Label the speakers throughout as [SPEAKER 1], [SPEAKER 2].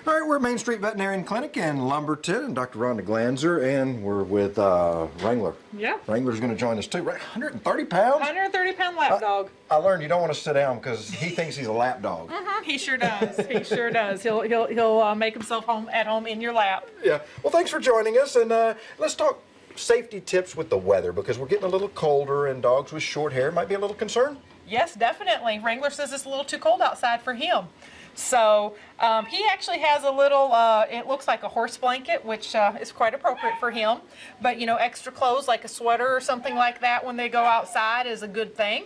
[SPEAKER 1] All right, we're at Main Street Veterinary Clinic in Lumberton, and Dr. Rhonda Glanzer, and we're with Wrangler.
[SPEAKER 2] Yeah.
[SPEAKER 1] Wrangler's going to join us too. 130 pounds?
[SPEAKER 2] 130-pound lap dog.
[SPEAKER 1] I learned you don't want to sit down because he thinks he's a lap dog.
[SPEAKER 2] He sure does. He sure does. He'll make himself at home in your lap.
[SPEAKER 1] Yeah. Well, thanks for joining us, and let's talk safety tips with the weather, because we're getting a little colder, and dogs with short hair might be a little concerned.
[SPEAKER 2] Yes, definitely. Wrangler says it's a little too cold outside for him. So he actually has a little, it looks like a horse blanket, which is quite appropriate for him. But, you know, extra clothes like a sweater or something like that when they go outside is a good thing.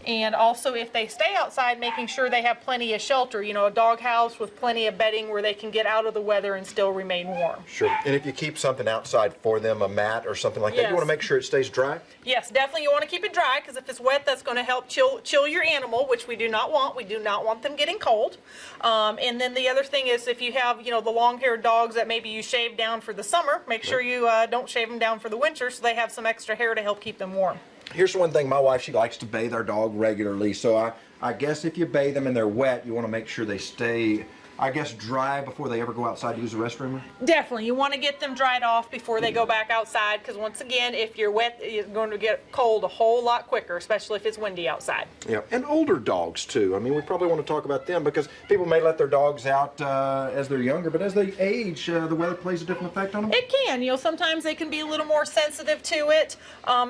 [SPEAKER 2] And also, if they stay outside, making sure they have plenty of shelter, you know, a dog house with plenty of bedding where they can get out of the weather and still remain warm.
[SPEAKER 1] Sure. And if you keep something outside for them, a mat or something like that, you want to make sure it stays dry?
[SPEAKER 2] Yes, definitely you want to keep it dry, because if it's wet, that's going to help chill your animal, which we do not want. We do not want them getting cold. And then the other thing is, if you have, you know, the long-haired dogs that maybe you shave down for the summer, make sure you don't shave them down for the winter so they have some extra hair to help keep them warm.
[SPEAKER 1] Here's one thing, my wife, she likes to bathe our dog regularly, so I guess if you bathe them and they're wet, you want to make sure they stay, I guess, dry before they ever go outside to use the restroom?
[SPEAKER 2] Definitely. You want to get them dried off before they go back outside, because once again, if you're wet, you're going to get cold a whole lot quicker, especially if it's windy outside.
[SPEAKER 1] Yeah, and older dogs too. I mean, we probably want to talk about them, because people may let their dogs out as they're younger, but as they age, the weather plays a different effect on them?
[SPEAKER 2] It can. You know, sometimes they can be a little more sensitive to it,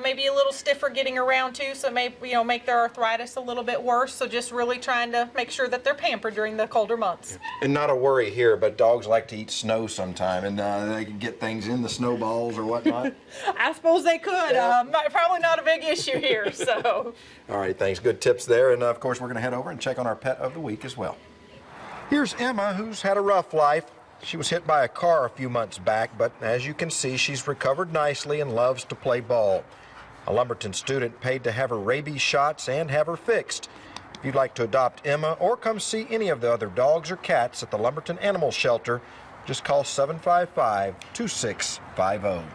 [SPEAKER 2] maybe a little stiffer getting around too, so maybe, you know, make their arthritis a little bit worse. So just really trying to make sure that they're pampered during the colder months.
[SPEAKER 1] Yeah. And not a worry here, but dogs like to eat snow sometime, and they can get things in the snowballs or whatnot.
[SPEAKER 2] I suppose they could. Yeah. Probably not a big issue here. So.
[SPEAKER 1] All right, thanks. Good tips there. And of course, we're going to head over and check on our pet of the week as well. Here's Emma, who's had a rough life. She was hit by a car a few months back, but as you can see, she's recovered nicely and loves to play ball. A Lumberton student paid to have her rabies shots and have her fixed. If you'd like to adopt Emma or come see any of the other dogs or cats at the Lumberton Animal Shelter, just call 755-2650.